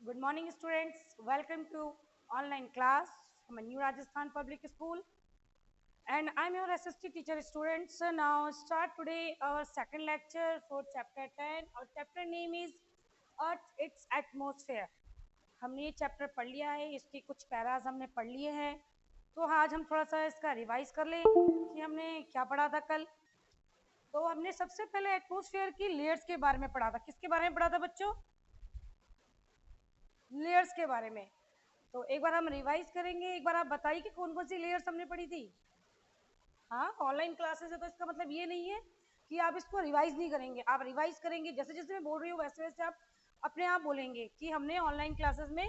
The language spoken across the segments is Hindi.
Good morning, students. Welcome to online class from a New Rajasthan Public School. And I'm your SST teacher, students. So now start today our second lecture for chapter 10. Our chapter name is Earth, its Atmosphere. हमने ये चैप्टर पढ़ लिया है, इसके कुछ पैराज हमने पढ़ लिए हैं. तो आज हम थोड़ा सा इसका रिवाइज कर लें कि हमने क्या पढ़ा था कल. तो हमने सबसे पहले एटमॉस्फेयर की लेयर्स के बारे में पढ़ा था. किसके बारे में पढ़ा था बच्चों? लेयर्स के बारे में. तो एक बार हम रिवाइज करेंगे. एक बार आप बताइए कि कौन कौन सी लेयर्स हमने पढ़ी थी. हाँ, ऑनलाइन क्लासेस है तो इसका मतलब ये नहीं है कि आप इसको रिवाइज नहीं करेंगे. आप रिवाइज करेंगे. जैसे जैसे मैं बोल रही हूँ वैसे वैसे आप अपने आप बोलेंगे कि हमने ऑनलाइन क्लासेस में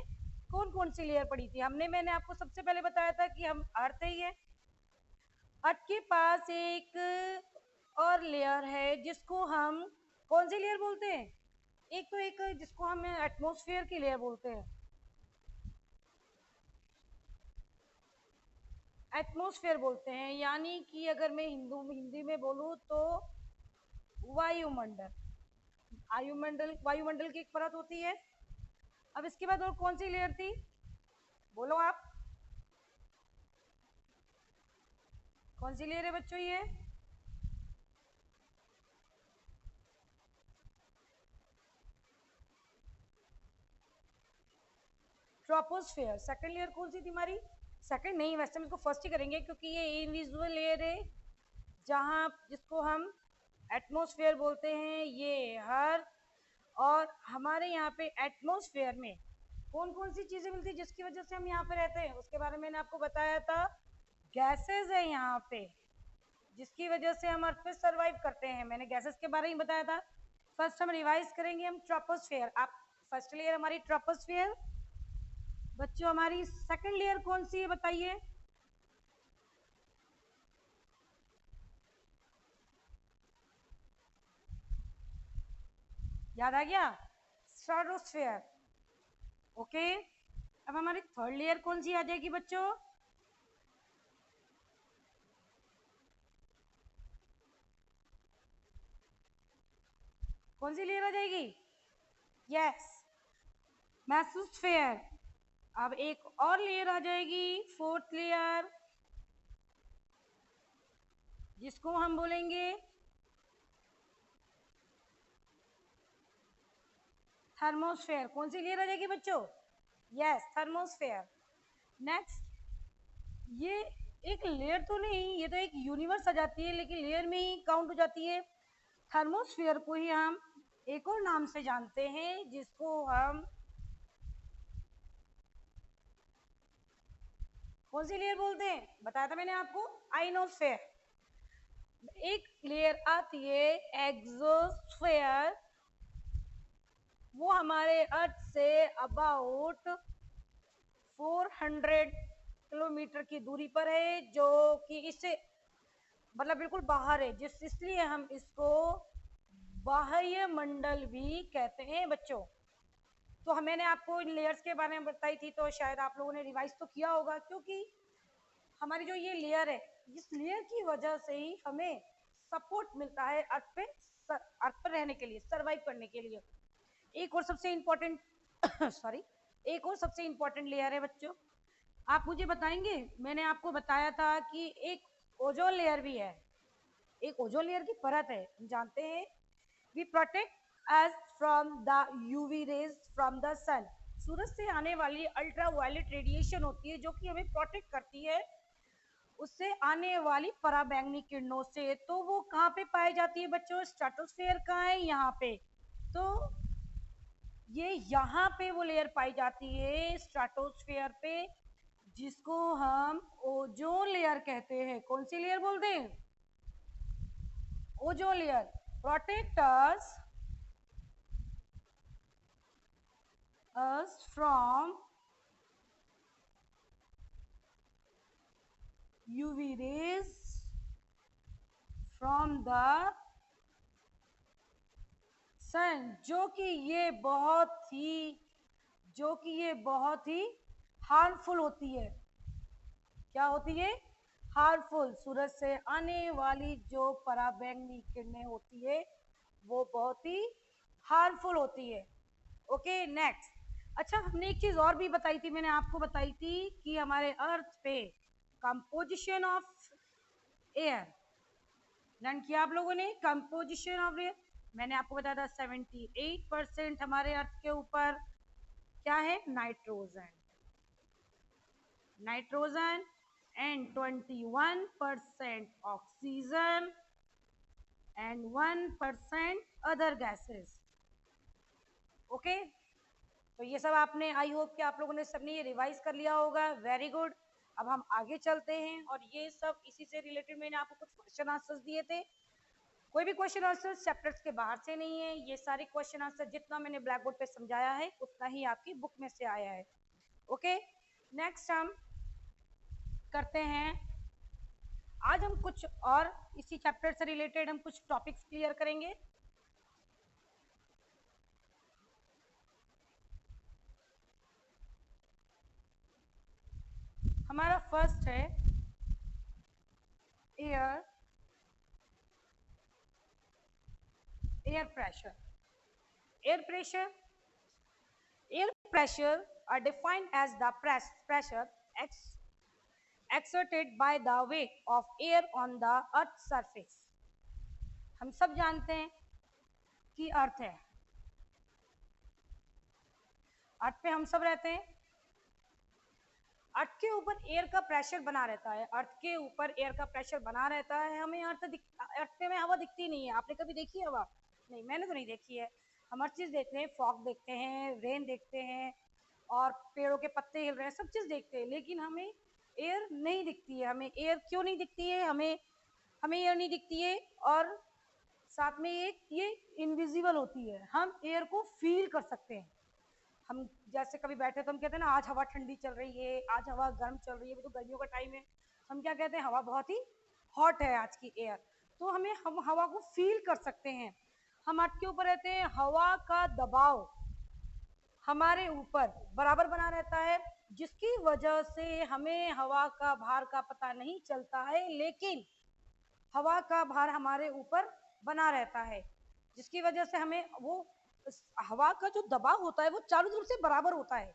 कौन कौन सी लेयर पढ़ी थी. मैंने आपको सबसे पहले बताया था कि हम अर्थ ही है. अर्थ के पास एक और लेयर है जिसको हम कौन सी लेयर बोलते हैं. एक जिसको हम एटमॉस्फेयर की लेयर बोलते हैं. एटमॉस्फेयर बोलते हैं. यानी कि अगर मैं हिंदी में बोलूँ तो वायुमंडल. वायुमंडल की एक परत होती है. अब इसके बाद और कौन सी लेयर थी, बोलो आप. कौन सी लेयर है बच्चों ये? ट्रोपोस्फेयर. सेकंड लेयर कौन सी थी हमारी? सेकंड नहीं, वैसे हम इसको फर्स्ट ही करेंगे क्योंकि ये इनविजिबल लेयर है जहां जिसको हम एटमॉस्फेयर बोलते हैं. ये हर और हमारे यहाँ पे एटमॉस्फेयर में कौन कौन सी चीजें मिलती है जिसकी वजह से हम यहाँ पे रहते हैं, उसके बारे में मैंने आपको बताया था. गैसेज है यहाँ पे जिसकी वजह से हम अर्थ पे सरवाइव करते हैं. मैंने गैसेस के बारे में बताया था. फर्स्ट हम रिवाइज करेंगे हम ट्रोपोस्फेयर. आप फर्स्ट लेयर हमारी ट्रोपोस्फेयर. बच्चों हमारी सेकंड लेयर कौन सी है बताइए. याद आ गया? स्ट्रेटोस्फेयर. ओके. अब हमारी थर्ड लेयर कौन सी आ जाएगी बच्चों? कौन सी लेयर आ जाएगी? Yes, mesosphere. अब एक और लेयर आ जाएगी, फोर्थ लेयर, जिसको हम बोलेंगे थर्मोस्फेयर. कौन सी लेयर आ जाएगी बच्चों? Yes, thermosphere. नेक्स्ट, ये एक लेयर तो नहीं, ये तो एक यूनिवर्स आ जाती है लेकिन लेयर में ही काउंट हो जाती है. थर्मोस्फेयर को ही हम एक और नाम से जानते हैं जिसको हम कौन सी लेयर बोलते हैं, बताया था मैंने आपको, आइनोस्फेयर. एक लेयर आती है एक्सोस्फेयर. वो हमारे अर्थ से अबाउट 400 किलोमीटर की दूरी पर है, जो कि इससे मतलब बिल्कुल बाहर है, इसलिए हम इसको बाह्य मंडल भी कहते हैं बच्चों. तो मैंने आपको इन लेयर्स के बारे में बताई थी तो शायद आप लोगों ने रिवाइज तो किया होगा, क्योंकि हमारी जो ये लेयर है, इस लेयर की वजह से ही हमें सपोर्ट मिलता है अर्थ पर रहने के लिए, सरवाइव करने के लिए. एक और सबसे इम्पोर्टेंट सॉरी, एक और सबसे इम्पोर्टेंट लेयर है बच्चों. आप मुझे बताएंगे, मैंने आपको बताया था कि एक ओजोन लेयर भी है. एक ओजोन लेयर की परत है, हम जानते हैं. We protect us from the UV rays from the sun. सूरज से आने वाली अल्ट्रा वायलेट रेडिएशन होती है जो कि हमें प्रोटेक्ट करती है उससे आने वाली पराबैंगनी किरणों से. तो वो कहाँ पे पाई जाती है बच्चों? स्ट्रेटोस्फेयर कहाँ है? यहाँ पे. तो ये यहाँ पे वो लेयर पाई जाती है स्ट्रेटोस्फेयर पे, जिसको हम ओजोन लेयर कहते हैं. कौन सी लेयर बोलते हैं? Ozone layer. Protect us from UV rays from the सन. जो कि ये बहुत ही हार्मफुल होती है. क्या होती है? हार्मफुल. सूरज से आने वाली जो पराबैंगनी किरणें होती है वो बहुत ही हार्मफुल होती है. ओके. नेक्स्ट, अच्छा, हमने एक चीज और भी बताई थी, मैंने आपको बताई थी कि हमारे अर्थ पे कंपोजिशन ऑफ एयर, लर्न किया आप लोगों ने, कंपोजिशन ऑफ एयर। मैंने आपको बताया था 78% हमारे अर्थ के ऊपर क्या है, nitrogen, nitrogen, and 21% oxygen and 1% other gases. Okay, तो ये सब आपने, आई होप कि आप लोगों ने सबने ये रिवाइज कर लिया होगा। Very good. अब हम आगे चलते हैं, और ये सब इसी से रिलेटेड मैंने आपको कुछ क्वेश्चन आंसर्स दिए थे। कोई भी क्वेश्चन आंसर चैप्टर्स के बाहर से नहीं है, ये सारे क्वेश्चन आंसर जितना मैंने ब्लैक बोर्ड पे समझाया है उतना ही आपकी बुक में से आया है। ओके, नेक्स्ट हम करते हैं, आज हम कुछ और इसी चैप्टर से रिलेटेड हम कुछ टॉपिक्स क्लियर करेंगे। हमारा फर्स्ट है air, air pressure. Air pressure, air pressure are defined as the pressure exerted by the weight of air on the earth's surface। हम सब जानते हैं कि अर्थ है, अर्थ पे हम सब रहते हैं, अर्थ के ऊपर एयर का प्रेशर बना रहता है, अर्थ के ऊपर एयर का प्रेशर बना रहता है। हमें अर्थ पे में हवा दिखती नहीं है। आपने कभी देखी है हवा? नहीं, मैंने तो नहीं देखी है। हम हर चीज देखते हैं, फॉग देखते हैं, रेन देखते हैं, और पेड़ों के पत्ते हिल रहे हैं, सब चीज देखते हैं, लेकिन हमें एयर नहीं दिखती है। हमें एयर क्यों नहीं दिखती है? हमें हमें एयर नहीं दिखती है, और साथ में ये इनविजिबल होती है। हम एयर को फील कर सकते हैं। हम जैसे कभी बैठे तो हम कहते हैं ना, आज हवा ठंडी चल रही है, आज हवा गर्म चल रही है, तो गर्मियों का टाइम है, हम क्या कहते हैं, हवा बहुत ही हॉट है आज की एयर। तो हम हवा को फील कर सकते हैं। हम अर्थ के ऊपर रहते हैं, हवा का दबाव हमारे ऊपर बराबर बना रहता है, जिसकी वजह से हमें हवा का भार का पता नहीं चलता है, लेकिन हवा का भार हमारे ऊपर बना रहता है, जिसकी वजह से हमें वो हवा का जो दबाव होता है वो चारों तरफ से बराबर होता है।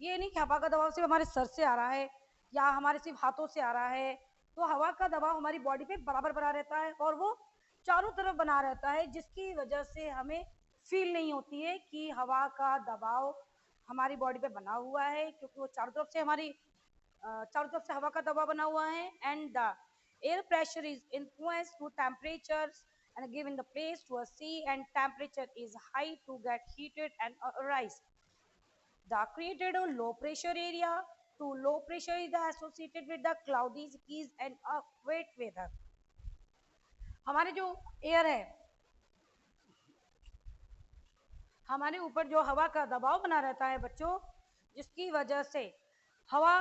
ये नहीं कि हवा का दबाव सिर्फ हमारे सर से आ रहा है या हमारे सिर्फ हाथों से आ रहा है। तो हवा का दबाव हमारी बॉडी पे बराबर बना रहता है, और वो चारों तरफ बना रहता है, जिसकी वजह से हमें फील नहीं होती है कि हवा का दबाव हमारी बॉडी पे बना हुआ है, क्योंकि वो चारों तरफ से हमारी चारों तरफ से हवा का दबाव बना हुआ है। And the air pressure is influenced to temperatures and given the place to a sea, and temperature is high to get heated and rise. The created a low pressure area, to low pressure is associated with the cloudy skies and a wet weather। हमारे जो एयर है, हमारे ऊपर जो हवा का दबाव बना रहता है बच्चों, जिसकी वजह से हवा,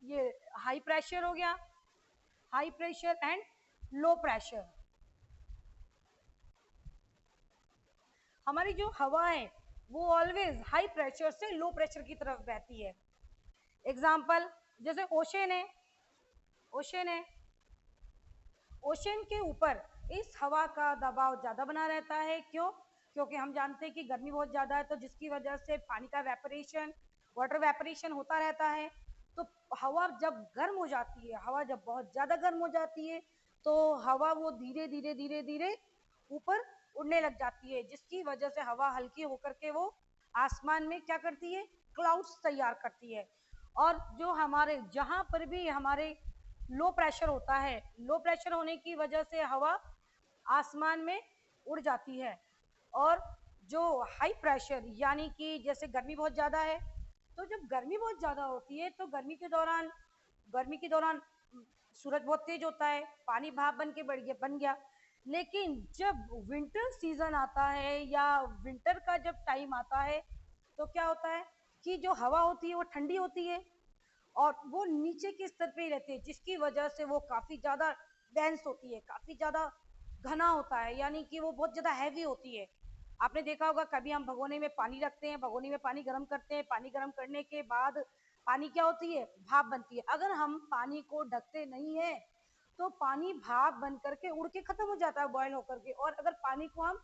ये हाई प्रेशर हो गया, high pressure and low pressure. हमारी जो हवा है वो ऑलवेज हाई प्रेशर से लो प्रेशर की तरफ बहती है। एग्जाम्पल, जैसे ओशन है, ओशन है, ओशन के ऊपर इस हवा का दबाव ज्यादा बना रहता है। क्यों? क्योंकि हम जानते हैं कि गर्मी बहुत ज्यादा है, तो जिसकी वजह से पानी का वेपरेशन, वाटर वेपरेशन होता रहता है। तो हवा जब गर्म हो जाती है, हवा जब बहुत ज्यादा गर्म हो जाती है, तो हवा वो धीरे धीरे धीरे धीरे ऊपर उड़ने लग जाती है, जिसकी वजह से हवा हल्की होकर के वो आसमान में क्या करती है, क्लाउड्स तैयार करती है। और जो हमारे जहां पर भी हमारे लो प्रेशर होता है, लो प्रेशर होने की वजह से हवा आसमान में उड़ जाती है। और जो हाई प्रेशर, यानी कि जैसे गर्मी बहुत ज़्यादा है, तो जब गर्मी बहुत ज़्यादा होती है तो गर्मी के दौरान सूरज बहुत तेज होता है, पानी भाप बन के बन गया। लेकिन जब विंटर सीजन आता है या विंटर का जब टाइम आता है, तो क्या होता है कि जो हवा होती है वो ठंडी होती है, और वो नीचे के स्तर पे ही रहती है, जिसकी वजह से वो काफी ज्यादा डेंस होती है, काफी ज्यादा घना होता है, यानी कि वो बहुत ज्यादा हैवी होती है। आपने देखा होगा, कभी हम भगोने में पानी रखते हैं, भगोने में पानी गर्म करते हैं, पानी गर्म करने के बाद पानी क्या होती है, भाप बनती है। अगर हम पानी को ढकते नहीं है तो पानी भाप बन करके उड़ के खत्म हो जाता है, बॉयल होकर के। और अगर पानी को हम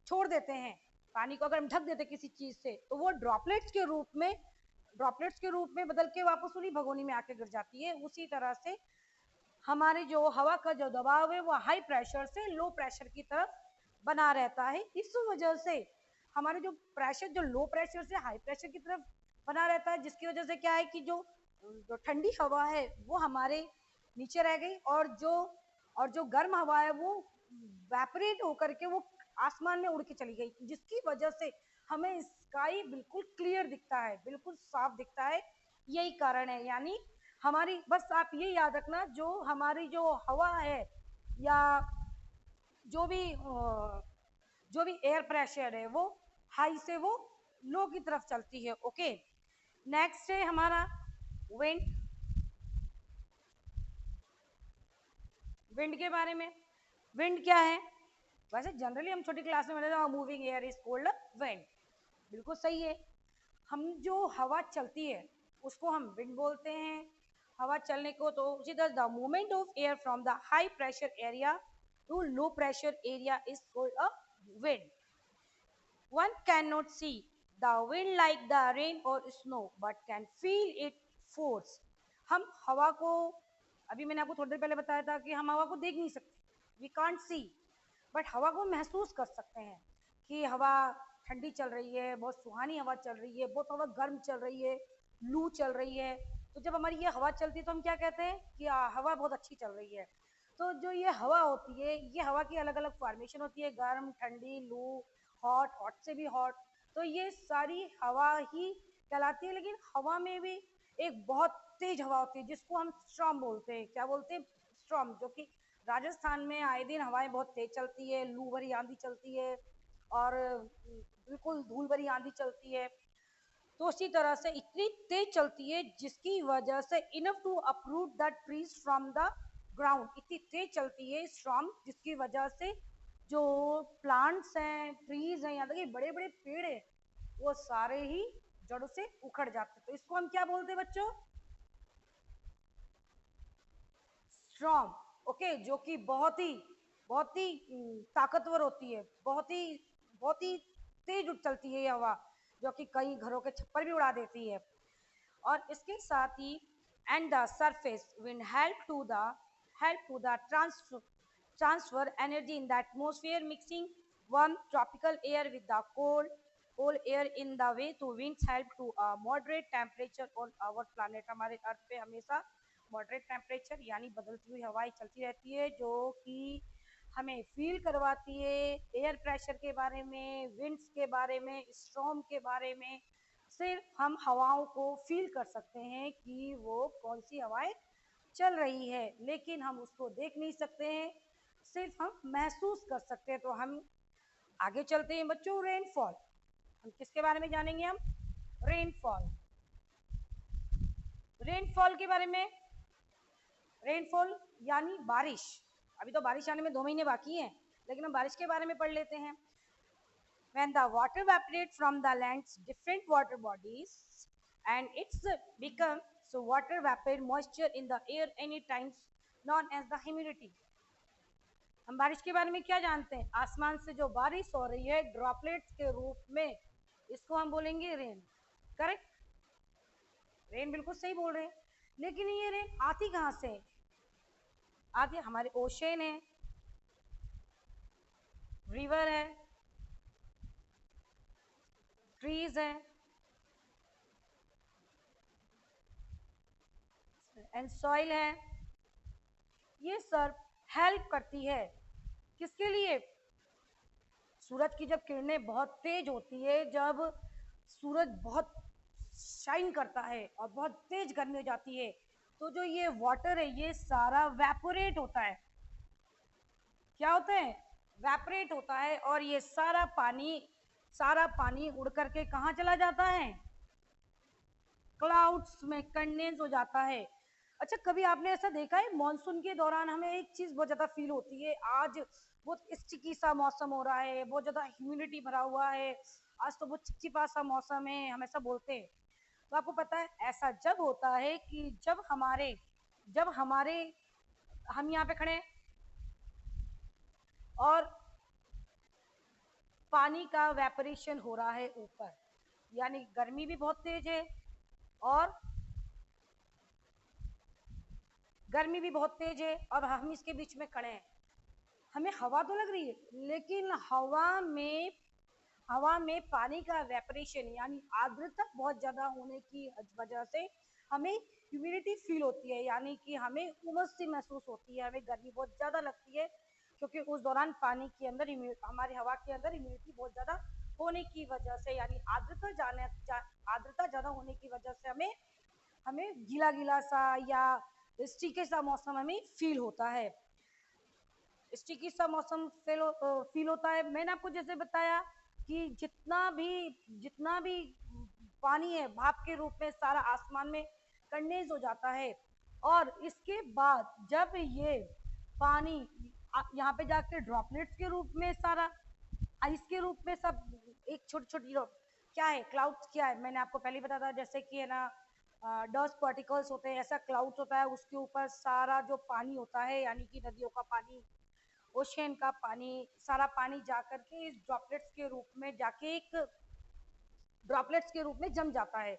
छोड़ देते हैं पानी को अगर हम ढक देते किसी चीज से तो वो ड्रॉपलेट्स के रूप में बदल के वापस उन्हीं भगोनी में आके गिर जाती है। उसी तरह से हमारे जो हवा का जो दबाव है वो हाई प्रेशर से लो प्रेशर की तरफ बना रहता है। इस वजह से हमारे जो प्रेशर जो लो प्रेशर से हाई प्रेशर की तरफ बना रहता है, जिसकी वजह से क्या है कि जो जो ठंडी हवा है वो हमारे नीचे रह गई और जो गर्म हवा है वो वेपरेट होकर के वो आसमान में उड़ के चली गई, जिसकी वजह से हमें स्काई बिल्कुल क्लियर दिखता है, बिल्कुल साफ दिखता है। यही कारण है। यानी हमारी बस आप ये याद रखना, जो हमारी जो हवा है या जो भी एयर प्रेशर है वो हाई से वो लो की तरफ चलती है। ओके, नेक्स्ट है हमारा विंड। विंड के बारे में, विंड क्या है? वैसे जनरली हम छोटी क्लास में पढ़ते हैं moving air is called wind, बिल्कुल सही है। हम जो हवा चलती है उसको हम विंड बोलते हैं। हवा चलने को तो उसी तरह the movement of air from the high pressure area to low pressure area is called a wind. One cannot see the wind like the rain or snow, but can feel its force. हम हवा को, अभी मैंने आपको थोड़ी देर पहले बताया था कि हम हवा को देख नहीं सकते, we can't see, बट हवा को महसूस कर सकते हैं कि हवा ठंडी चल रही है, बहुत सुहानी हवा चल रही है, बहुत हवा गर्म चल रही है, लू चल रही है। तो जब हमारी ये हवा चलती है तो हम क्या कहते हैं कि हवा बहुत अच्छी चल रही है। तो जो ये हवा होती है, ये हवा की अलग अलग फॉर्मेशन होती है, गर्म, ठंडी, लू, हॉट, हॉट से भी हॉट। तो ये सारी हवा ही कहलाती है। लेकिन हवा में भी एक बहुत तेज हवा होती है जिसको हम स्ट्रॉम बोलते हैं। क्या बोलते हैं? स्ट्रॉम। जो कि राजस्थान में आए दिन हवाएं बहुत तेज चलती है, लू भरी आंधी चलती है और बिल्कुल धूल भरी आंधी चलती है। तो उसी तरह से इतनी तेज चलती है जिसकी वजह से enough to uproot the trees from the ground. इतनी तेज चलती है स्ट्रॉम जिसकी वजह से जो प्लांट्स हैं, ट्रीज हैं, यहाँ तक कि बड़े बड़े पेड़ हैं, वो सारे ही जड़ों से उखड़ जाते हैं। तो इसको हम क्या बोलते हैं बच्चों? स्ट्रॉम। ओके, जो कि बहुत ही ताकतवर होती है, बहुत ही तेज चलती है ये हवा, जो कि कई घरों के छप्पर भी उड़ा देती है। और इसके साथ ही and the surface wind help to the transfer energy in the atmosphere, mixing warm tropical air with the cold air in the way to winds help to a moderate temperature on our planet। हमारे अर्थ पे हमेशा मॉडरेट टेम्परेचर यानी बदलती हुई हवाएं चलती रहती है, जो कि हमें फील करवाती है एयर प्रेशर के बारे में, विंड्स के बारे में, स्टॉर्म के बारे में। सिर्फ हम हवाओं को फील कर सकते हैं कि वो कौन सी हवाएं चल रही है, लेकिन हम उसको देख नहीं सकते हैं, सिर्फ हम महसूस कर सकते हैं। तो हम आगे चलते हैं बच्चों। रेनफॉल, हम किसके बारे में जानेंगे? हम रेनफॉल। रेनफॉल के बारे में, रेनफॉल यानी बारिश। अभी तो बारिश आने में 2 महीने बाकी हैं, लेकिन हम बारिश के बारे में पढ़ लेते हैं। When the water evaporates from the land's different water bodies and it's become so water vapor moisture in the air any times known as the humidity। हम बारिश के बारे में क्या जानते हैं? आसमान से जो बारिश हो रही है ड्रॉपलेट्स के रूप में, इसको हम बोलेंगे रेन। करेक्ट, रेन बिल्कुल सही बोल रहे हैं। लेकिन ये रेन आती कहाँ से? आती हमारे ओशन है, रिवर है, ट्रीज है एंड सॉइल है। ये सब हेल्प करती है किसके लिए? सूरज की जब किरणें बहुत तेज होती है, जब सूरज बहुत शाइन करता है और बहुत तेज गर्मी हो जाती है, तो जो ये वाटर है ये सारा वेपोरेट होता है। क्या होता है? वेपोरेट होता है। और ये सारा पानी उड़ करके कहाँ चला जाता है? क्लाउड्स में कंडेंस हो जाता है। अच्छा, कभी आपने ऐसा देखा है मॉनसून के दौरान हमें एक चीज बहुत ज्यादा फील होती है, आज बहुत स्टिकी सा मौसम हो रहा है, बहुत ज्यादा ह्यूमिडिटी भरा हुआ है, आज तो बहुत चिपचिपा सा मौसम है, हम ऐसा बोलते हैं। तो आपको पता है ऐसा जब होता है कि जब हमारे हम यहाँ पे खड़े हैं और पानी का वेपरेशन हो रहा है ऊपर, यानी गर्मी भी बहुत तेज है और गर्मी भी बहुत तेज है और हम इसके बीच में खड़े हैं। हमें हवा तो लग रही है, लेकिन हवा में पानी का वेपरेशन यानी आर्द्रता बहुत ज्यादा होने की वजह से हमें ह्यूमिडिटी फील होती है, यानी कि हमें उमस सी महसूस होती है, हमें गर्मी बहुत ज्यादा लगती है, क्योंकि उस दौरान पानी के अंदर हमारी हवा के अंदर ह्यूमिडिटी बहुत ज्यादा होने की वजह से, यानी आर्द्रता ज्यादा होने की वजह से हमें हमें गीला गीला सा या स्टिकी सा मौसम हमें फील होता है। स्टिकी सा मौसम फील होता है। मैंने आपको जैसे बताया कि जितना भी पानी है भाप के रूप में सारा आसमान में कंडेंस हो जाता है, और इसके बाद जब ये पानी यहाँ पे जाके ड्रॉपलेट्स के रूप में सारा आइस के रूप में सब एक छोटी छोटी क्या है क्लाउड्स, क्या है मैंने आपको पहले बताया था, जैसे कि है ना डस्ट पार्टिकल्स होते हैं, ऐसा क्लाउड्स होता है, उसके ऊपर सारा जो पानी होता है यानी कि नदियों का पानी, ओशियन का पानी, सारा पानी जाकर के इस ड्रॉपलेट्स के रूप में जाके एक ड्रॉपलेट्स के रूप में जम जाता है।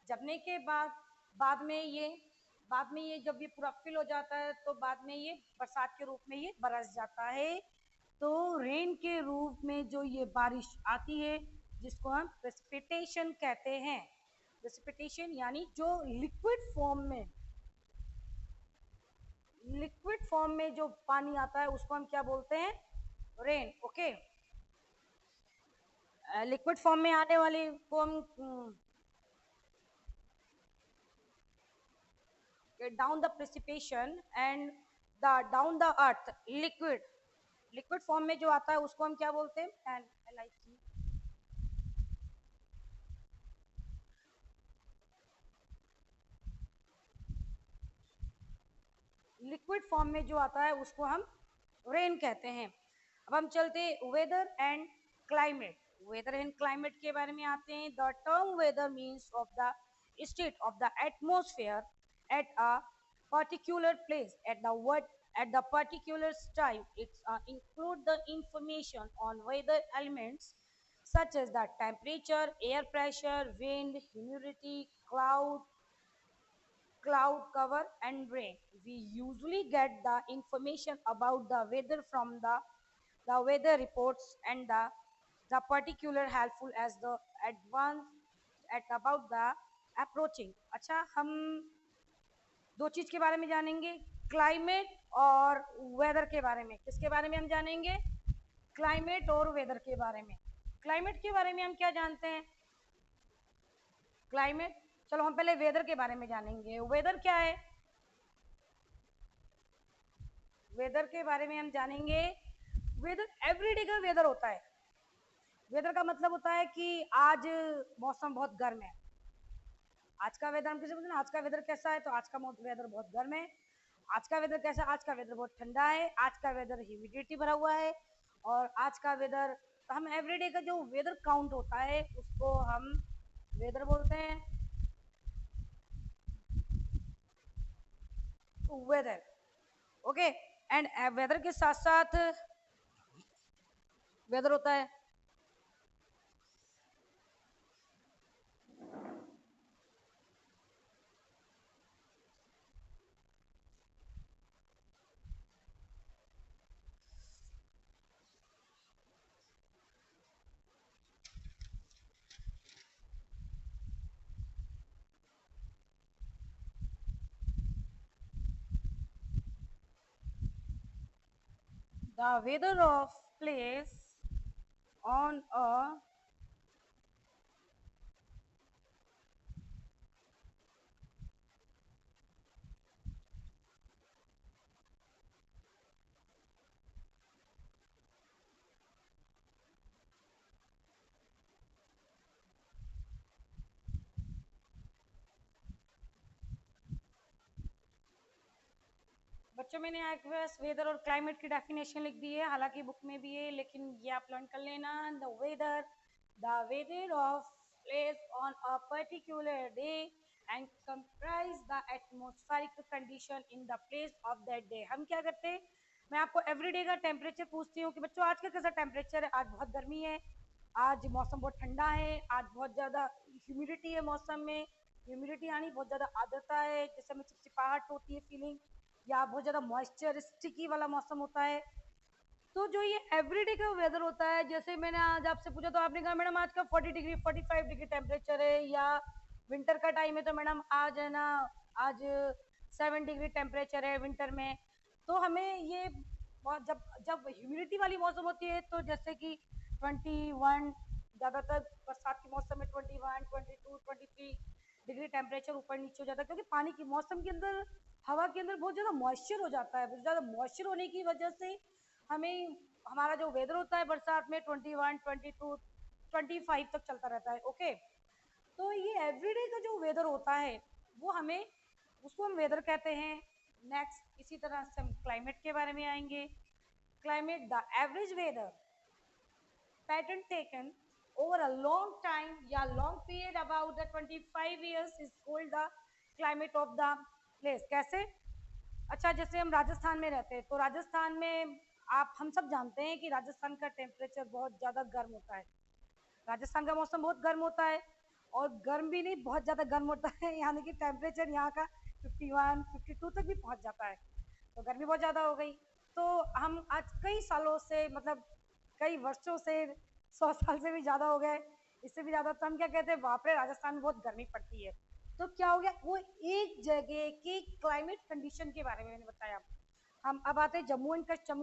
जमने के बाद बाद में ये जब ये पूरा फिल हो जाता है तो बाद में ये बरसात के रूप में ये बरस जाता है। तो रेन के रूप में जो ये बारिश आती है जिसको हम प्रेसिपिटेशन कहते हैं। प्रेसिपिटेशन यानी जो लिक्विड फॉर्म में जो पानी आता है उसको हम क्या बोलते हैं? रेन। ओके, लिक्विड फॉर्म में आने वाले को हम down the precipitation and the down the earth liquid form में जो आता है उसको हम क्या बोलते हैं? एंड लिक्विड फॉर्म में जो आता है उसको हम रेन कहते हैं। अब हम चलते weather and climate. Weather and climate के बारे में आते हैं। The term weather means of the state of the atmosphere at a particular place at the particular time. It include the information on weather elements such as the temperature, air pressure, wind, humidity, cloud cover and rain. We usually get the information about the weather from the weather reports and the particular helpful as the advance at about the approaching. अच्छा, हम दो चीज के बारे में जानेंगे, क्लाइमेट और वेदर के बारे में। किसके बारे में हम जानेंगे? क्लाइमेट और वेदर के बारे में। क्लाइमेट के बारे में हम क्या जानते हैं? क्लाइमेट, चलो हम पहले वेदर के बारे में जानेंगे। वेदर क्या है? वेदर के बारे में हम जानेंगे। वेदर एवरीडे का वेदर होता है। वेदर का मतलब होता है कि आज मौसम बहुत गर्म है। आज का वेदर हम किसे बोलते हैं? आज का वेदर कैसा है? तो आज का वेदर बहुत गर्म है। आज का वेदर कैसा है? आज का वेदर बहुत ठंडा है। आज का वेदर ह्यूमिडिटी भरा हुआ है। और आज का वेदर, हम एवरीडे का जो वेदर काउंट होता है उसको हम वेदर बोलते हैं। Weather, okay. एंड वेदर के साथ साथ वेदर होता है the weather of place on a बच्चों, मैंने आपके पास वेदर और क्लाइमेट की डेफिनेशन लिख दी है, हालांकि बुक में भी है, लेकिन ये आप लर्न कर लेना। The weather of place on a particular day and comprise the atmospheric condition in the place of that day. हम क्या करते हैं, मैं आपको एवरीडे का टेम्परेचर पूछती हूँ कि बच्चों आज का कैसा टेम्परेचर है? आज बहुत गर्मी है। आज मौसम बहुत ठंडा है, आज बहुत ज़्यादा ह्यूमिडिटी है मौसम में। ह्यूमिडिटी यानी बहुत ज़्यादा आर्द्रता है, जिससे हमें चिपचिपाहट होती है फीलिंग, या बहुत ज़्यादा मॉइस्चर स्टिकी वाला मौसम होता है। तो जो ये एवरीडे का वेदर होता है, जैसे मैंने आज आपसे पूछा तो आपने कहा मैडम आज का 40 डिग्री 45 डिग्री टेम्परेचर है, या विंटर का टाइम है तो मैडम आज है ना, आज 7 डिग्री टेम्परेचर है विंटर में। तो हमें ये जब जब ह्यूमिडिटी वाली मौसम होती है तो जैसे कि 21, ज़्यादातर बरसात के मौसम में 21, 22, 23 डिग्री टेम्परेचर ऊपर नीचे हो जाता है, क्योंकि पानी की मौसम के अंदर, हवा के अंदर बहुत ज़्यादा मॉइस्चर हो जाता है। बहुत ज़्यादा मॉइस्चर होने की वजह से हमें, हमारा जो वेदर होता है बरसात में 21, 22, 25 तक चलता रहता है। ओके, तो ये एवरीडे का जो वेदर होता है वो हमें, उसको हम वेदर कहते हैं। नेक्स्ट इसी तरह से हम क्लाइमेट के बारे में आएंगे। Climate, the average weather pattern taken over a long time या long period about the 25 years is called the climate of the place। कैसे? अच्छा, जैसे हम राजस्थान में रहते हैं तो राजस्थान में आप, हम सब जानते हैं कि राजस्थान का टेम्परेचर बहुत ज़्यादा गर्म होता है। राजस्थान का मौसम बहुत गर्म होता है, और गर्म भी नहीं, बहुत ज़्यादा गर्म होता है, यानी कि टेम्परेचर यहाँ का 51, 52 तक भी पहुँच जाता है। तो गर्मी बहुत ज़्यादा हो गई। तो हम आज कई सालों से, मतलब कई वर्षों से, 100 साल से भी ज़्यादा हो गए, इससे भी ज़्यादा, तो हम क्या कहते हैं, बाप रे राजस्थान में बहुत गर्मी पड़ती है। तो क्या हो गया, वो एक जगह की क्लाइमेट कंडीशन के बारे में मैंने बताया। हम अब आते हैं जम्मू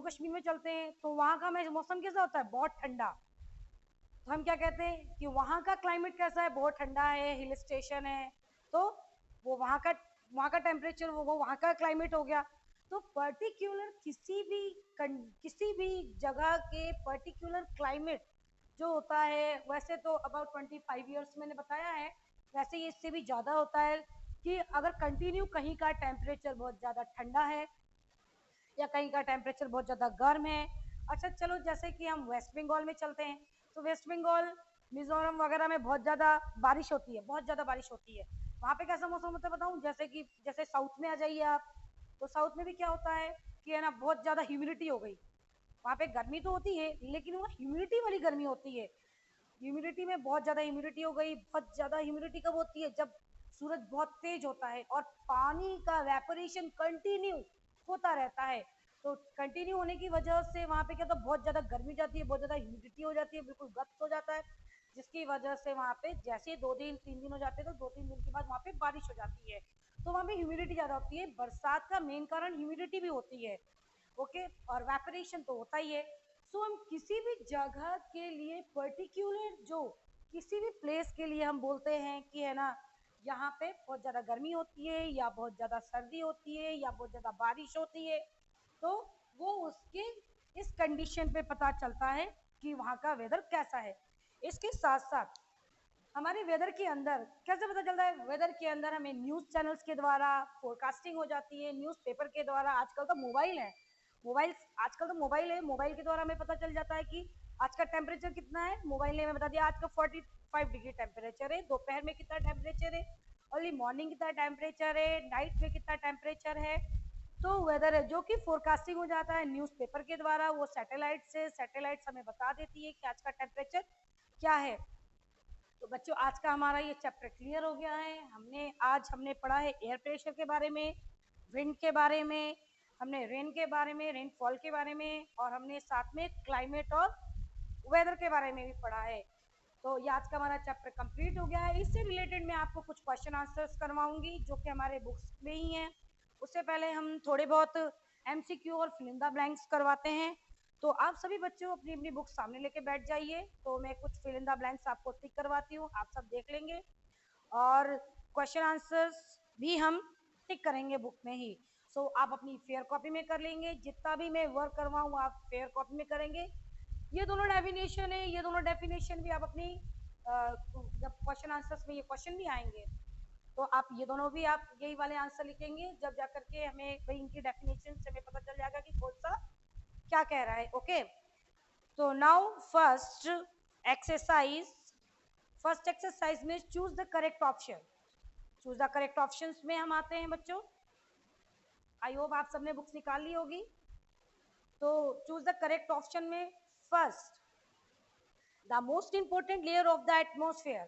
कश्मीर में चलते हैं, तो वहाँ का मौसम कैसा होता है, बहुत ठंडा। तो हम क्या कहते हैं कि वहाँ का क्लाइमेट कैसा है, बहुत ठंडा है, हिल स्टेशन है, तो वो वहाँ का टेम्परेचर, वो वहाँ का क्लाइमेट हो गया। तो पर्टिकुलर किसी भी जगह के पर्टिकुलर क्लाइमेट जो होता है, वैसे तो अबाउट 25 ईयर्स मैंने बताया है, वैसे ये इससे भी ज़्यादा होता है कि अगर कंटिन्यू कहीं का टेम्परेचर बहुत ज़्यादा ठंडा है या कहीं का टेम्परेचर बहुत ज़्यादा गर्म है। अच्छा चलो, जैसे कि हम वेस्ट बंगाल में चलते हैं, तो वेस्ट बंगाल, मिजोरम वगैरह में बहुत ज़्यादा बारिश होती है, बहुत ज़्यादा बारिश होती है। वहाँ पे कैसा मौसम होता है बताऊँ, जैसे कि जैसे साउथ में आ जाइए आप, तो साउथ में भी क्या होता है कि है ना, बहुत ज़्यादा ह्यूमिडिटी हो गई। वहाँ पे गर्मी तो होती है, लेकिन वो ह्यूमिडिटी वाली गर्मी होती है। ह्यूमिडिटी में बहुत ज़्यादा ह्यूमिडिटी हो गई। बहुत ज़्यादा ह्यूमिडिटी कब होती है, जब सूरज बहुत तेज होता है और पानी का वेपोरेशन कंटिन्यू होता रहता है। तो कंटिन्यू होने की वजह से वहाँ पे क्या होता है, बहुत ज़्यादा गर्मी जाती है, बहुत ज़्यादा ह्यूमिडिटी हो जाती है, बिल्कुल गत्त हो जाता है, जिसकी वजह से वहाँ पे जैसे 2 दिन 3 दिन हो जाते हैं तो 2 3 दिन के बाद वहाँ पे बारिश हो जाती है। तो वहाँ पे ह्यूमिडिटी ज़्यादा होती है। बरसात का मेन कारण ह्यूमिडिटी भी होती है। ओके, और वेपोरेशन तो होता ही है। सो हम किसी भी जगह के लिए पर्टिकुलर, जो किसी भी प्लेस के लिए हम बोलते हैं कि है ना, यहाँ पे बहुत ज़्यादा गर्मी होती है, या बहुत ज़्यादा सर्दी होती है, या बहुत ज़्यादा बारिश होती है, तो वो उसके इस कंडीशन पे पता चलता है कि वहाँ का वेदर कैसा है। इसके साथ साथ हमारे वेदर के अंदर कैसे पता चलता है, वेदर के अंदर हमें न्यूज़ चैनल्स के द्वारा फोरकास्टिंग हो जाती है, न्यूज़पेपर के द्वारा, आजकल तो मोबाइल है, मोबाइल है, मोबाइल के द्वारा हमें पता चल जाता है कि आज का टेम्परेचर कितना है। मोबाइल ने हमें बता दिया आज का 45 डिग्री टेम्परेचर है, दोपहर में कितना टेम्परेचर है, अर्ली मॉर्निंग कितना टेम्परेचर है, नाइट में कितना टेम्परेचर है। तो वेदर है जो कि फोरकास्टिंग हो जाता है न्यूज़पेपर के द्वारा, वो सैटेलाइट्स हमें बता देती है कि आज का टेम्परेचर क्या है। तो बच्चों, आज का हमारा ये चैप्टर क्लियर हो गया है। हमने पढ़ा है एयर प्रेशर के बारे में, विंड के बारे में, हमने रेन के बारे में, रेनफॉल के बारे में, और हमने साथ में क्लाइमेट और वेदर के बारे में भी पढ़ा है। तो ये आज का हमारा चैप्टर कंप्लीट हो गया है। इससे रिलेटेड मैं आपको कुछ क्वेश्चन आंसर्स करवाऊंगी जो कि हमारे बुक्स में ही हैं। उससे पहले हम थोड़े बहुत एमसीक्यू और फिल इन द ब्लैंक्स करवाते हैं। तो आप सभी बच्चों अपनी अपनी बुक सामने लेके बैठ जाइए, तो मैं कुछ फिल इन द ब्लैंक्स आपको टिक करवाती हूँ, आप सब देख लेंगे, और क्वेश्चन आंसर्स भी हम टिक करेंगे बुक में ही। सो आप अपनी फेयर कॉपी में कर लेंगे, जितना भी मैं वर्क करवाऊँ आप फेयर कॉपी में करेंगे। ये दोनों डेफिनेशन है, ये दोनों डेफिनेशन भी आप अपनी जब क्वेश्चन आंसर्स में ये क्वेश्चन भी आएंगे तो आप ये दोनों भी, आप यही वाले आंसर लिखेंगे, जब जाकर के हमें भाई इनकी डेफिनेशन से हमें पता चल जाएगा कि कौन सा क्या कह रहा है। ओके, तो नाउ एक्सरसाइज फर्स्ट एक्सरसाइज में choose the correct option. Choose the correct option में हम आते हैं बच्चों। आई होप आप सबने बुक्स निकाल ली होगी। तो चूज द करेक्ट ऑप्शन में first, the most important layer of the atmosphere,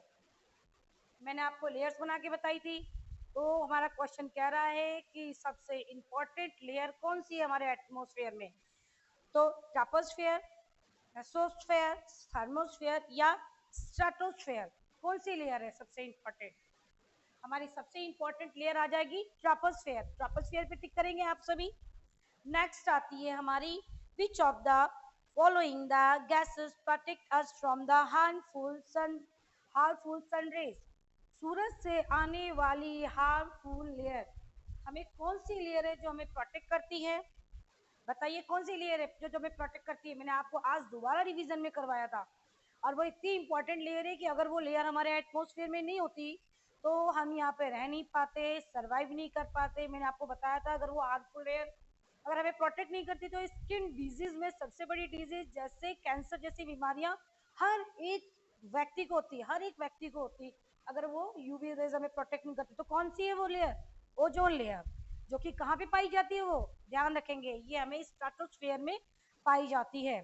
मैंने आपको लेयर्स बना के बताई थी। तो हमारा क्वेश्चन कह रहा है कि सबसे इंपॉर्टेंट लेयर कौन सी है हमारे एटमोस्फेयर में, तो ट्रोपोस्फेयर, मेसोस्फेयर, थर्मोस्फेयर या स्ट्रेटोस्फेयर, कौन सी लेयर है सबसे इंपॉर्टेंट? हमारी सबसे इंपॉर्टेंट लेयर आ जाएगी ट्रोपोस्फेयर। ट्रोपोस्फेयर पे टिक करेंगे आप सभी। नेक्स्ट आती है हमारी which of the following the gases protect us from the harmful sun rays, सूरज से आने वाली हार्मफुल लेयर, हमें कौन सी लेयर है जो हमें प्रोटेक्ट करती है? बताइए कौन सी लेयर है जो हमें प्रोटेक्ट करती है? मैंने आपको आज दोबारा रिवीजन में करवाया था, और वो इतनी इंपॉर्टेंट लेयर है कि अगर वो लेयर हमारे एटमोस्फेयर में नहीं होती तो हम यहाँ पे रह नहीं पाते, सरवाइव नहीं कर पाते। मैंने आपको बताया था अगर वो हार्मफुल लेयर अगर हमें प्रोटेक्ट नहीं करती तो स्किन डिजीज में सबसे बड़ी डिजीज जैसे कैंसर जैसी बीमारियां हर एक व्यक्ति को होती है, हर एक व्यक्ति को होती, अगर वो यूवी रेज हमें प्रोटेक्ट नहीं करती। तो कौन सी है वो लेयर? ओजोन लेयर, जो कि कहाँ पे पाई जाती है, वो ध्यान रखेंगे, ये हमें स्ट्रेटोस्फेयर में पाई जाती है।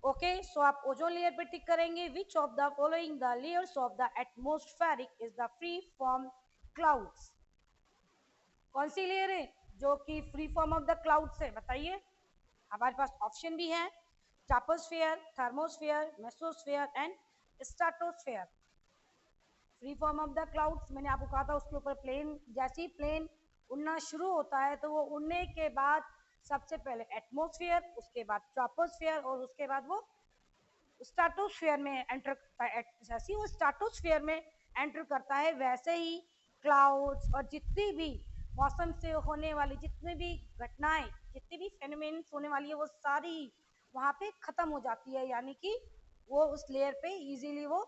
ओके, सो आप ओजोन लेयर पे टिक करेंगे। विच of the following the layers of the atmospheric is the free form clouds, कौन सी लेयर है जो कि free form of the clouds है? बताइए, हमारे पास ऑप्शन भी है, troposphere, thermosphere, mesosphere and stratosphere. Free form of the clouds मैंने आपको कहा था उसके ऊपर प्लेन, जैसे ही प्लेन उड़ना शुरू होता है तो वो उड़ने के बाद सबसे पहले एटमोस्फेयर, उसके बाद ट्रोपोस्फेयर और उसके बाद वो स्ट्रेटोस्फेयर में एंटर करता है। जैसे ही वो स्ट्रेटोस्फेयर में एंटर करता है वैसे ही क्लाउड्स और जितनी भी मौसम से होने वाली जितनी भी घटनाएं, जितनी भी फेनोमेन्स होने वाली है वो सारी वहाँ पे खत्म हो जाती है, यानी कि वो उस लेयर पे इजीली वो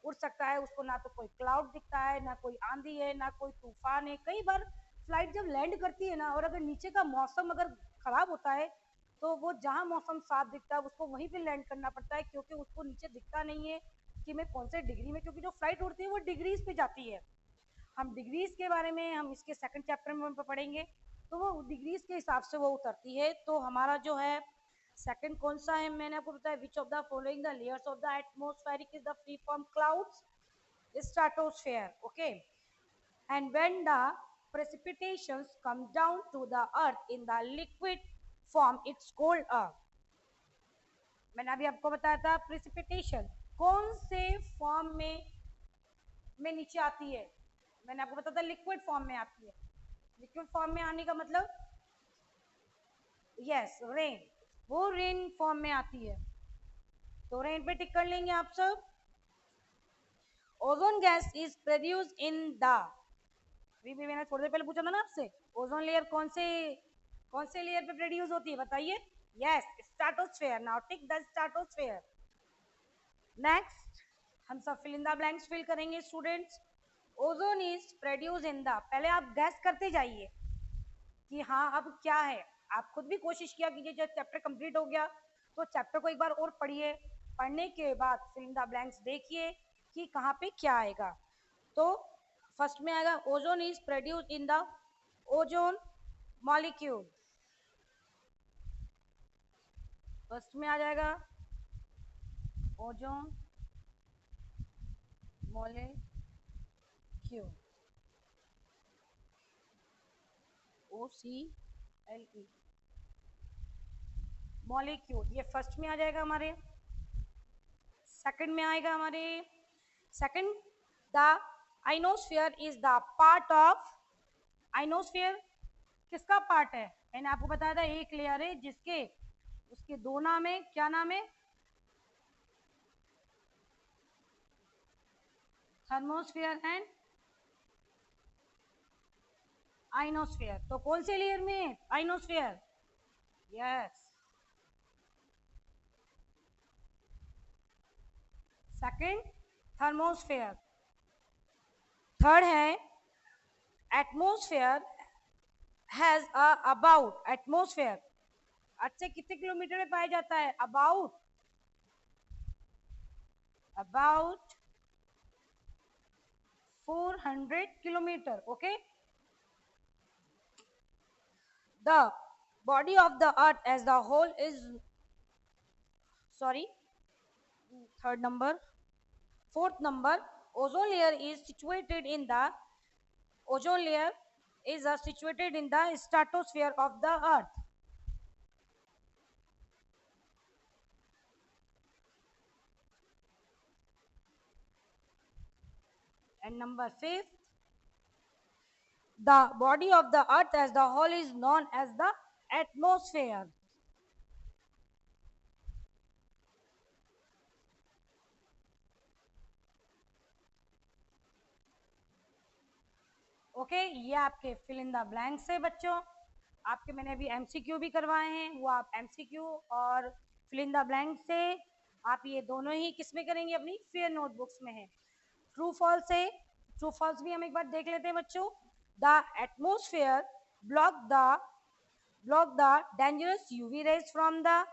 उड़ सकता है। उसको ना तो कोई क्लाउड दिखता है, ना कोई आंधी है, ना कोई तूफान है। कई बार फ्लाइट जब लैंड करती है ना और अगर नीचे का मौसम अगर खराब होता है तो वो जहाँ मौसम साफ दिखता है उसको वहीं पे लैंड करना पड़ता है, क्योंकि उसको नीचे दिखता नहीं है कि मैं कौन से डिग्री में, क्योंकि जो फ्लाइट उड़ती है वो डिग्रीज पे जाती है। हम डिग्रीज के बारे में हम इसके सेकंड चैप्टर में पढ़ेंगे, तो वो डिग्रीज के हिसाब से वो उतरती है। तो हमारा जो है सेकंड कौन सा है, मैंने आपको बताया विच of the following the layers of the atmospheric is the free from clouds, stratosphere. Okay, and when the precipitations come down to the earth in the liquid form it's called a, मैंने अभी आपको बताया था प्रेसिपिटेशन कौन से फॉर्म में नीचे आती है, मैंने आपको बताया था लिक्विड फॉर्म में आती है। लिक्विड फॉर्म में आने का मतलब यस रेन, वो रेन फॉर्म में आती है। तो रेन पे टिक कर लेंगे आप सब। Ozone gas is produce in the, भी मैंने थोड़ी देर पहले पूछा था ना आपसे, ओजोन लेयर कौन से लेयर पे प्रोड्यूस होती है? बताइए। Yes, stratosphere. Now tick the stratosphere. Next हम सब fill in the blanks fill करेंगे students. Ozone is produce in the, पहले आप गैस करते जाइए कि हाँ अब क्या है, आप खुद भी कोशिश किया कीजिए। जब चैप्टर कंप्लीट हो गया तो चैप्टर को एक बार और पढ़िए, पढ़ने के बाद फिल इन द ब्लैंक्स देखिए कि कहाँ पे क्या आएगा। तो फर्स्ट में आएगा ozone is produce in the ozone molecule, first में आ जाएगा ओजोन मॉलिक्यूल, OCLE मॉलिक्यूल, ये फर्स्ट में आ जाएगा हमारे। सेकंड में आएगा हमारे, second the ionosphere is the part of, ionosphere किसका पार्ट है? मैंने आपको बताया था एक लेयर है जिसके उसके दो नाम है, क्या नाम है? Thermosphere and ionosphere. तो कौन से लेयर में? Ionosphere. Yes, second thermosphere. Third है atmosphere has about, atmosphere earth से कितने किलोमीटर में पाया जाता है? About 400 kilometre. Okay, the body of the earth as the whole is, sorry third number. Fourth number, ozone layer is situated in the ozone layer is situated in the stratosphere of the earth. And number fifth, the body of the earth as the whole is known as the atmosphere. Okay ये आपके फिल इन द ब्लैंक्स है बच्चों। आपके मैंने अभी एमसीक्यू भी करवाए हैं, वो आप एमसीक्यू और फिल इन द ब्लैंक से आप ये दोनों ही किस में करेंगे, अपनी फेयर नोटबुक्स में है। ट्रू फॉल्स है, ट्रू फॉल्स भी हम एक बार देख लेते हैं बच्चों। The atmosphere block the dangerous UV rays from the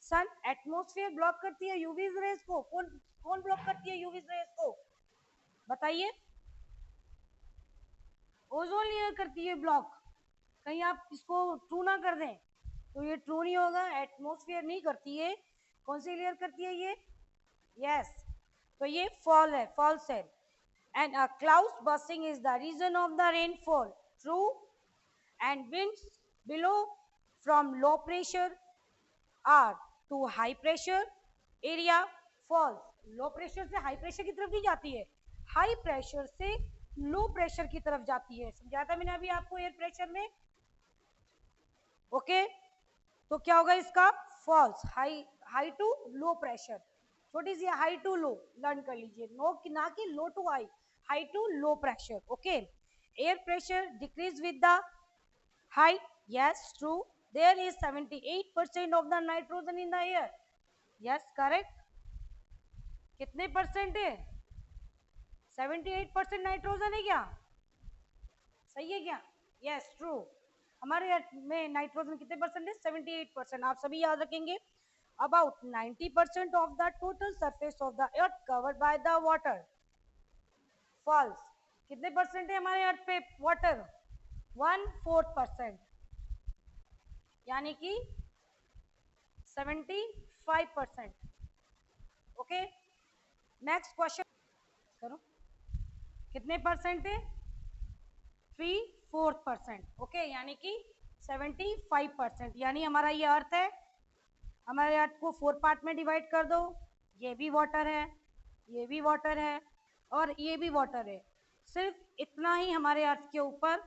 sun. Atmosphere block करती है यूवी रेज को। कौन ब्लॉक करती है यूवी रेज को, बताइए। ओजोन लेयर करती है ब्लॉक। कहीं आप इसको ट्रू ना कर दें तो ये ट्रू नहीं होगा। एटमोस्फेयर नहीं करती है, कौन सी लेयर करती है ये, यस तो ये फॉल्स है। And a clouds bursting is the reason of the rainfall, true. And winds below from low pressure are to high pressure area, false. Low pressure से हाई प्रेशर की तरफ नहीं जाती है, हाई प्रेशर से लो प्रेशर की तरफ जाती है। समझाया था मैंने अभी आपको एयर प्रेशर में, ओके तो क्या होगा इसका, false. High to low pressure, छोटी सी हाई टू लो लर्न कर लीजिए, नो ना कि low to high, high to low pressure, okay. Air pressure decrease with the height, yes true. There is 78% of the nitrogen in the air, yes correct. कितने परसेंट है, 78% नाइट्रोजन है क्या, सही है क्या, यस ट्रू। हमारे अर्थ में नाइट्रोजन कितने परसेंट है, 78%। आप सभी याद रखेंगे। About 90% of the total surface of the earth covered by the water, false. कितने परसेंट है हमारे अर्थ पे वाटर, 1/4%, यानी कि 75%, ओके। नेक्स्ट क्वेश्चन करो, कितने परसेंट है, 3/4%, ओके यानी कि 75%। यानी हमारा ये अर्थ है, हमारे अर्थ को 4 पार्ट में डिवाइड कर दो, ये भी वाटर है, ये भी वाटर है और ये भी वाटर है। सिर्फ इतना ही हमारे अर्थ के ऊपर,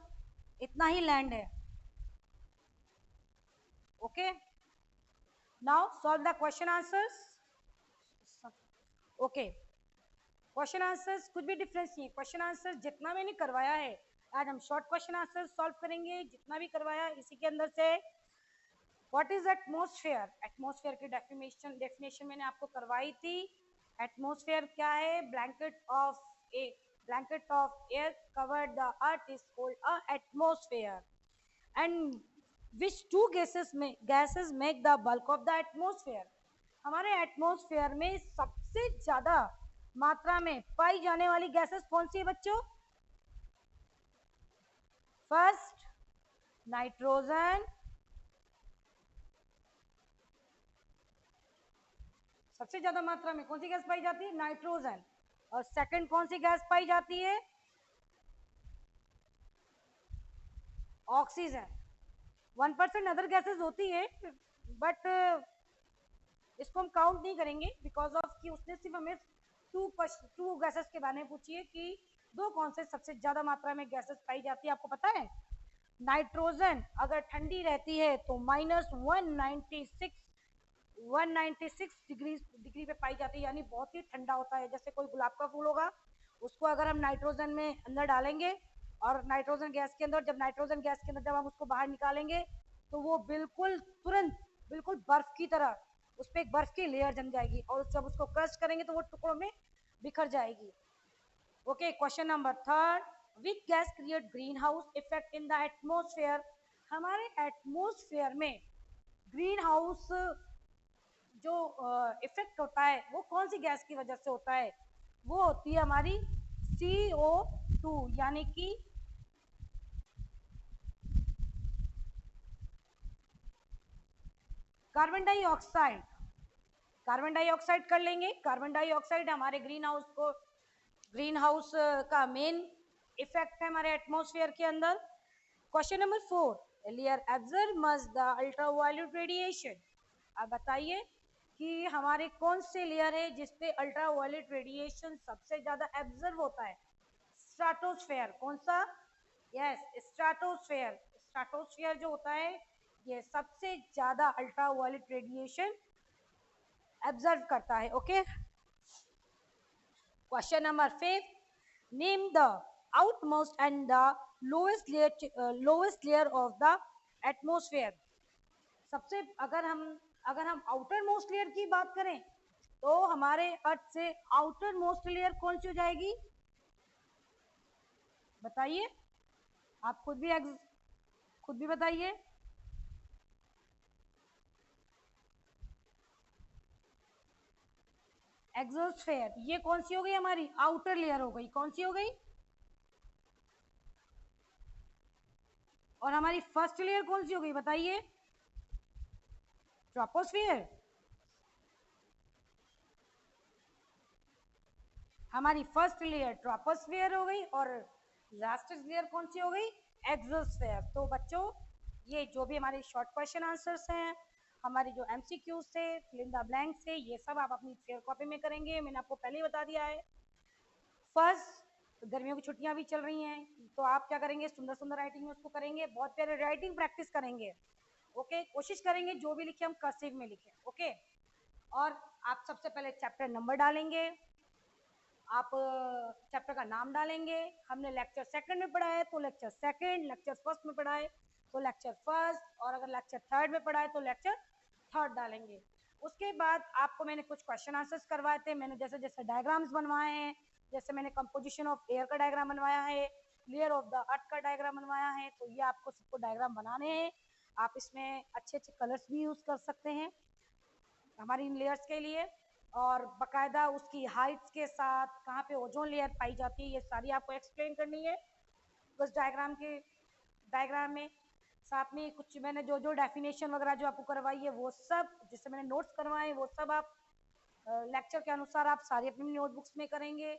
इतना ही लैंड है, okay. Now solve the question answers, okay. Question answers कुछ भी डिफरेंस नहीं, क्वेश्चन आंसर जितना मैंने करवाया है आज हम शॉर्ट क्वेश्चन आंसर सॉल्व करेंगे, जितना भी करवाया इसी के अंदर से। व्हाट इज एटमॉस्फेयर, एटमॉस्फेयर की डेफिनेशन मैंने आपको करवाई थी। एटमॉस्फेयर क्या है, blanket of air covered the earth is called a atmosphere. And which two gases make the bulk of the atmosphere. हमारे एटमॉस्फेयर में सबसे ज्यादा मात्रा में पाई जाने वाली गैसेस कौन सी है बच्चों, फर्स्ट नाइट्रोजन, सबसे ज्यादा मात्रा में कौन सी गैस पाई जाती है, नाइट्रोजन। और सेकंड कौन सी गैस पाई जाती है, ऑक्सीजन। 1% अदर गैसेस होती है बट इसको हम काउंट नहीं करेंगे बिकॉज ऑफ कि उसने सिर्फ हमें टू गैसेस के बारे में पूछी है कि दो कौन से सबसे ज्यादा मात्रा में गैसेस पाई जाती है। आपको पता है नाइट्रोजन अगर ठंडी रहती है तो -196 डिग्री पे पाई जाती है, यानी बहुत ही ठंडा होता है। जैसे कोई गुलाब का फूल होगा, उसको अगर हम नाइट्रोजन में अंदर डालेंगे और नाइट्रोजन गैस के अंदर, जब नाइट्रोजन गैस के अंदर जब हम उसको बाहर निकालेंगे तो वो बिल्कुल तुरंत बिल्कुल बर्फ की तरह उस पर एक बर्फ की लेयर जम जाएगी और जब उसको क्रश करेंगे तो वो टुकड़ों में बिखर जाएगी, okay. Question number third, which gas create green house effect in the atmosphere. हमारे एटमोस्फेयर में ग्रीन हाउस जो इफेक्ट होता है वो कौन सी गैस की वजह से होता है, वो होती है हमारी CO2 यानी कि कार्बन डाइऑक्साइड, कार्बन डाइऑक्साइड कर लेंगे। कार्बन डाइऑक्साइड हमारे ग्रीन हाउस का मेन इफेक्ट है हमारे एटमॉस्फेयर के अंदर। Question number 4, layer absorbs the ultraviolet radiation. अब बताइए कि हमारे कौन से लेयर है जिसपे अल्ट्रावायलेट रेडिएशन सबसे ज्यादा एब्जॉर्ब होता है? स्ट्राटोस्फेयर। कौन सा? Yes, stratosphere. स्ट्राटोस्फेयर जो होता है ये सबसे ज्यादा अल्ट्रावायलेट रेडिएशन एब्जॉर्ब करता है। Okay, question number 5, name the outmost and the lowest layer of the atmosphere. सबसे अगर हम आउटर मोस्ट लेयर की बात करें तो हमारे अर्थ से आउटर मोस्ट लेयर कौन सी हो जाएगी? बताइए, आप खुद भी बताइए। एक्सोस्फेयर। ये कौन सी हो गई? हमारी आउटर लेयर हो गई। कौन सी हो गई? और हमारी फर्स्ट लेयर कौन सी हो गई? बताइए। ट्रोपोस्फियर। हमारी फर्स्ट लेयर ट्रोपोस्फियर हो गई और लास्ट लेयर कौन सी हो गई? एक्सोस्फेयर। तो बच्चों, ये जो भी हमारे शॉर्ट क्वेश्चन आंसर्स हैं, हमारे जो एमसीक्यूज थे, फिल इन द ब्लैंक से, ये सब आप अपनी फेयर कॉपी में करेंगे। मैंने आपको पहले ही बता दिया है। फर्स्ट, गर्मियों की छुट्टियां भी चल रही हैं तो आप क्या करेंगे? सुंदर सुंदर राइटिंग में उसको करेंगे, बहुत प्यारे राइटिंग प्रैक्टिस करेंगे। ओके, कोशिश करेंगे जो भी लिखे हम कर्सिव में लिखें। ओके, और आप सबसे पहले चैप्टर नंबर डालेंगे, आप चैप्टर का नाम डालेंगे। हमने लेक्चर सेकंड में पढ़ा है तो लेक्चर सेकंड, लेक्चर फर्स्ट में पढ़ा है तो लेक्चर फर्स्ट, और अगर लेक्चर थर्ड में पढ़ा है तो लेक्चर थर्ड डालेंगे। उसके बाद आपको मैंने कुछ क्वेश्चन आंसर्स करवाए थे। मैंने जैसे जैसे डायग्राम्स बनवाए हैं, जैसे मैंने कंपोजिशन ऑफ एयर का डायग्राम बनवाया है, लेयर ऑफ द अर्थ का डायग्राम बनवाया है, तो ये आपको सबको डायग्राम बनाने हैं। आप इसमें अच्छे अच्छे कलर्स भी यूज कर सकते हैं हमारी इन लेयर्स के लिए, और बकायदा उसकी हाइट्स के साथ कहाँ पे ओजोन लेयर पाई जाती है ये सारी आपको एक्सप्लेन करनी है उस डायग्राम में। साथ में कुछ मैंने जो जो डेफिनेशन वगैरह जो आपको करवाई है वो सब, जिससे मैंने नोट्स करवाए वो सब आप लेक्चर के अनुसार आप सारी अपनी नोटबुक्स में करेंगे।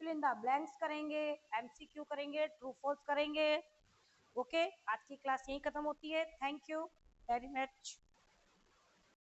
फिल इन द ब्लैंक्स करेंगे, एमसीक्यू करेंगे, ट्रू फॉल्स करेंगे। ओके, आज की क्लास यहीं खत्म होती है। Thank you very much.